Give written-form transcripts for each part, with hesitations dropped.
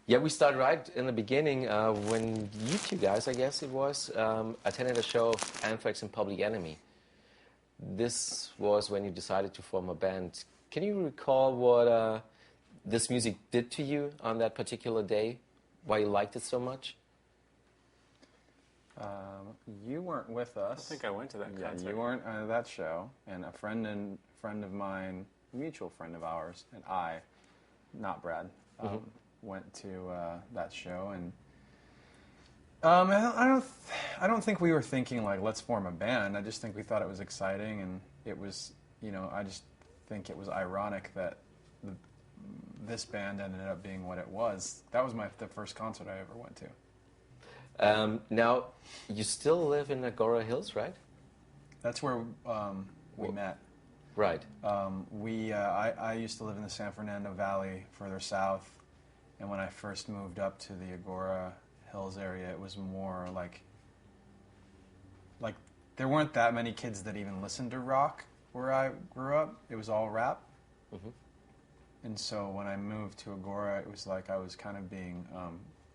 Yeah, we started right in the beginning when you two guys, I guess it was, attended a show of Anthrax and Public Enemy. This was when you decided to form a band. Can you recall what this music did to you on that particular day? Why you liked it so much? You weren't with us. I think I went to that concert. Yeah, you weren't at that show. And a friend of mine, mutual friend of ours, and I, not Brad, went to that show. And I don't think we were thinking like, let's form a band. I just think we thought it was exciting, and it was, I just think it was ironic that this band ended up being what it was. That was the first concert I ever went to. Now, you still live in Agora Hills, right? That's where we met. Right. I used to live in the San Fernando Valley, further south, and when I first moved up to the Agora Hills area, it was more like there weren't that many kids that even listened to rock where I grew up. It was all rap. Mm-hmm. And so when I moved to Agora, it was like I was kind of being,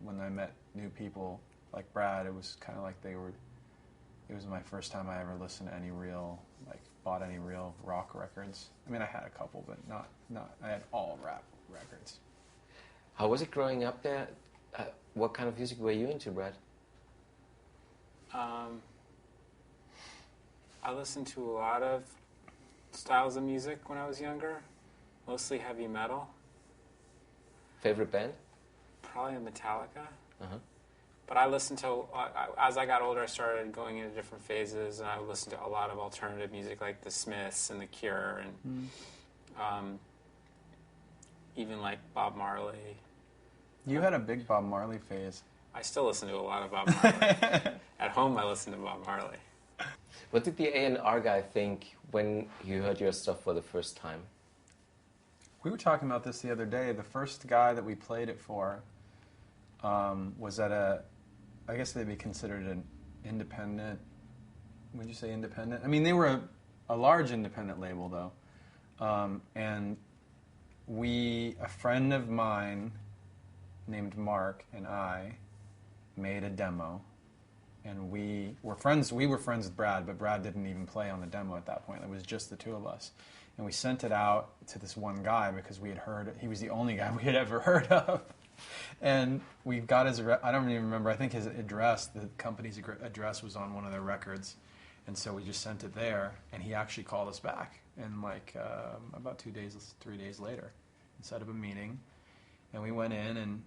when I met new people like Brad, it was kind of like it was my first time I ever listened to bought any real rock records. I mean, I had a couple, but not I had all rap records. How was it growing up there? What kind of music were you into, Brad? I listened to a lot of styles of music when I was younger, mostly heavy metal. Favorite band? Probably Metallica. Uh-huh. But I listened to, as I got older, I started going into different phases, and I listened to a lot of alternative music like The Smiths and The Cure, and even like Bob Marley. You had a big Bob Marley phase. I still listen to a lot of Bob Marley. At home, I listen to Bob Marley. What did the A&R guy think when he heard your stuff for the first time? We were talking about this the other day. The first guy that we played it for was at I guess they'd be considered an independent. Would you say independent? I mean, they were a large independent label, though. And a friend of mine named Mark and I made a demo. And we were friends with Brad, but Brad didn't even play on the demo at that point. It was just the two of us. And we sent it out to this one guy because we had heard, he was the only guy we had ever heard of. And we got his, I don't even remember, I think his address, the company's address was on one of their records. And so we just sent it there, and he actually called us back. And about 3 days later, and set up a meeting. And we went in, and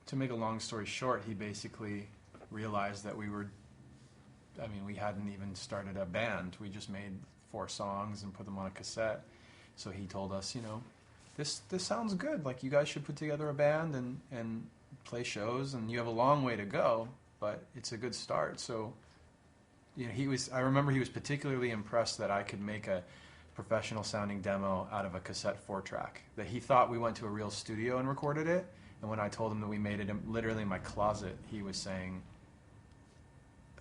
to make a long story short, he basically realized that we hadn't even started a band. We just made 4 songs and put them on a cassette. So he told us, this sounds good. Like, you guys should put together a band and play shows, and you have a long way to go, but it's a good start. So, I remember he was particularly impressed that I could make a professional sounding demo out of a cassette 4-track. That he thought we went to a real studio and recorded it, and when I told him that we made it literally in my closet, he was saying,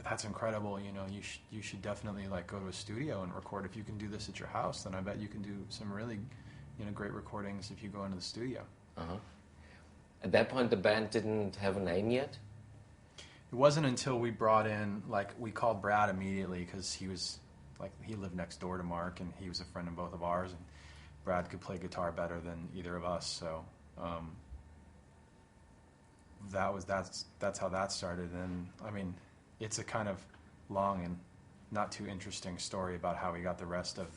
"That's incredible. You should definitely go to a studio and record. If you can do this at your house, then I bet you can do some really, great recordings if you go into the studio." Uh-huh. At that point, the band didn't have a name yet? It wasn't until we brought in, we called Brad immediately because he was, he lived next door to Mark, and he was a friend of both of ours, and Brad could play guitar better than either of us, so that's how that started. And I mean, it's a kind of long and not too interesting story about how we got the rest of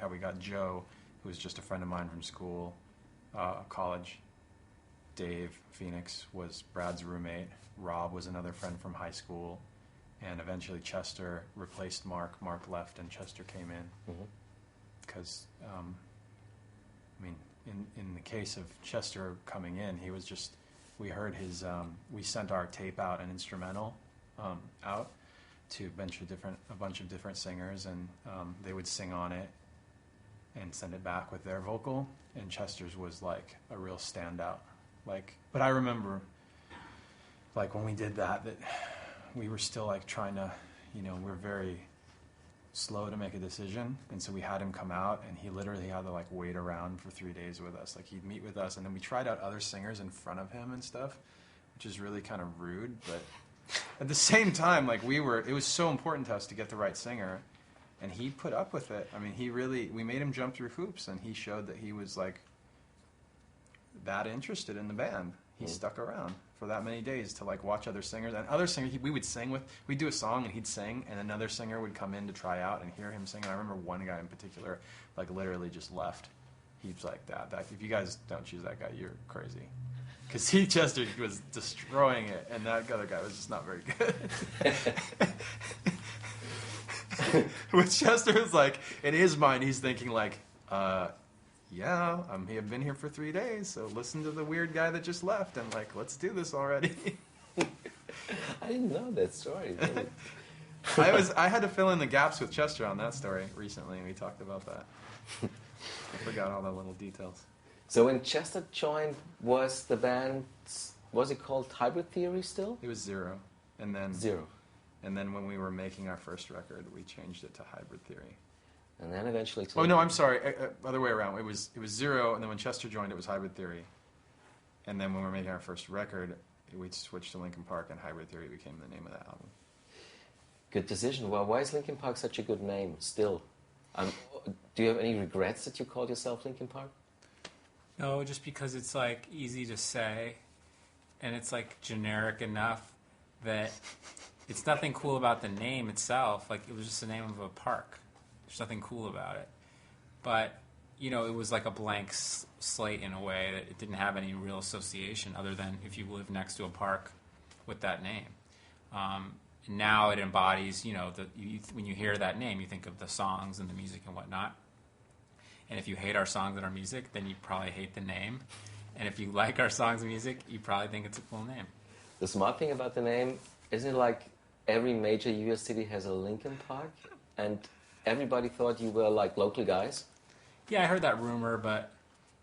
how we got Joe, who was just a friend of mine from school, college. Dave Phoenix was Brad's roommate. Rob was another friend from high school, and eventually Chester replaced Mark. Mark left, and Chester came in. Because, in the case of Chester coming in, he was just, we heard his, we sent our tape out, an instrumental, out to a bunch of different singers, and they would sing on it and send it back with their vocal, and Chester's was a real standout. But I remember when we did that we were still trying to, we're very slow to make a decision, and so we had him come out, and he literally had to like wait around for 3 days with us. Like he'd meet with us, and then we tried out other singers in front of him and stuff, which is really kind of rude. But at the same time, like it was so important to us to get the right singer, and he put up with it. I mean, we made him jump through hoops, and he showed that he was like that interested in the band. He stuck around for that many days to like watch other singers, and other singers we would sing with. We'd do a song and he'd sing, and another singer would come in to try out and hear him sing. And I remember one guy in particular, like literally just left. He was like, that if you guys don't choose that guy, you're crazy, because Chester was destroying it, and that other guy was just not very good. With Chester is like, in his mind, he's thinking like, yeah, I've been here for 3 days, so listen to the weird guy that just left, and like, let's do this already. I didn't know that story. Really. I had to fill in the gaps with Chester on that story recently, and we talked about that. I forgot all the little details. So when Chester joined, was the band, was it called Hybrid Theory still? It was Zero, and then Zero. And then when we were making our first record, we changed it to Hybrid Theory. And then eventually... Oh, no, I'm sorry. Other way around. It was Zero, and then when Chester joined, it was Hybrid Theory. And then when we were making our first record, we switched to Linkin Park, and Hybrid Theory became the name of that album. Good decision. Well, why is Linkin Park such a good name still? Do you have any regrets that you called yourself Linkin Park? No, just because it's like easy to say, and it's like generic enough that it's nothing cool about the name itself. Like, it was just the name of a park. There's nothing cool about it. But, you know, it was like a blank slate in a way that it didn't have any real association other than if you live next to a park with that name. Now it embodies, you know, when you hear that name, you think of the songs and the music and whatnot. And if you hate our songs and our music, then you probably hate the name. And if you like our songs and music, you probably think it's a cool name. The smart thing about the name, isn't it like every major US city has a Linkin Park? And everybody thought you were like local guys? Yeah, I heard that rumor, but,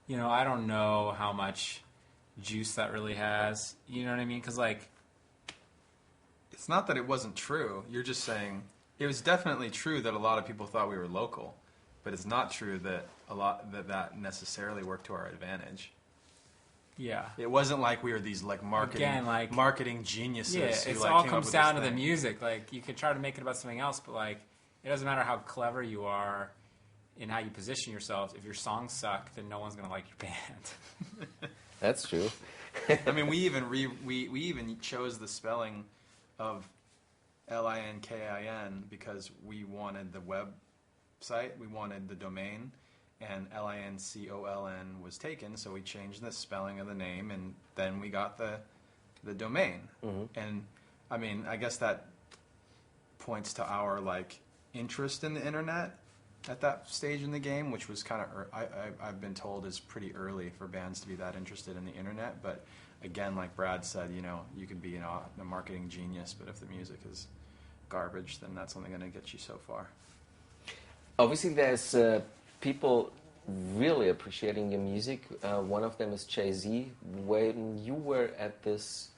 you know, I don't know how much juice that really has. You know what I mean? Because, like... It's not that it wasn't true. You're just saying... It was definitely true that a lot of people thought we were local. But it's not true that that necessarily worked to our advantage. Yeah. It wasn't like we were these like marketing geniuses. Yeah, who, it like, all came comes up with down this to the thing. music. Like, you could try to make it about something else, but like, it doesn't matter how clever you are in how you position yourself. If your songs suck, then no one's gonna like your band. That's true. I mean, we even chose the spelling of Linkin because we wanted the website, we wanted the domain, and Lincoln was taken, so we changed the spelling of the name, and then we got the domain. Mm-hmm. And I mean, I guess that points to our like interest in the internet at that stage in the game, which was kind of I've been told is pretty early for bands to be that interested in the internet. But again, like Brad said, you know, you could be a marketing genius, but if the music is garbage, then that's only going to get you so far. Obviously, there's people really appreciating your music. One of them is Jay-Z. When you were at this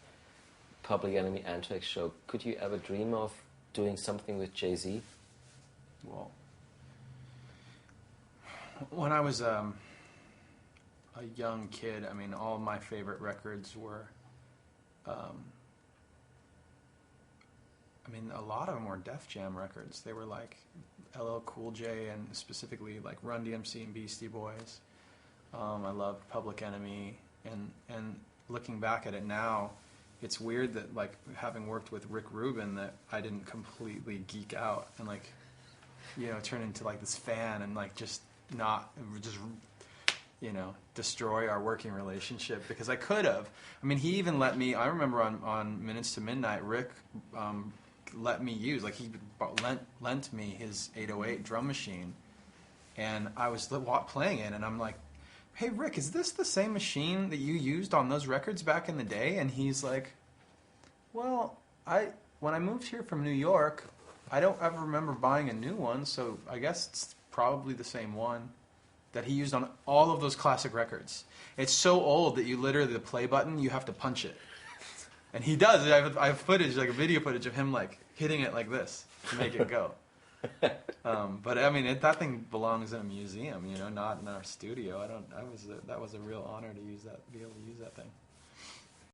Public Enemy Anthrax show, could you ever dream of doing something with Jay-Z? Well, when I was a young kid, I mean, all my favorite records were, I mean, a lot of them were Def Jam records. They were like LL Cool J and specifically like Run DMC and Beastie Boys. I loved Public Enemy, and looking back at it now, it's weird that like having worked with Rick Rubin that I didn't completely geek out and like, you know, turn into like this fan and like just you know, destroy our working relationship, because I could have. I mean, he even let me, I remember on Minutes to Midnight, Rick let me use, like he lent me his 808 drum machine, and I was playing it, and I'm like, hey Rick, is this the same machine that you used on those records back in the day? And he's like, well, when I moved here from New York, I don't ever remember buying a new one, so I guess it's probably the same one that he used on all of those classic records. It's so old that you literally, the play button, you have to punch it. And he does. I have footage, like a video footage of him like hitting it like this to make it go. But I mean, that thing belongs in a museum, not in our studio. That was a real honor to be able to use that thing.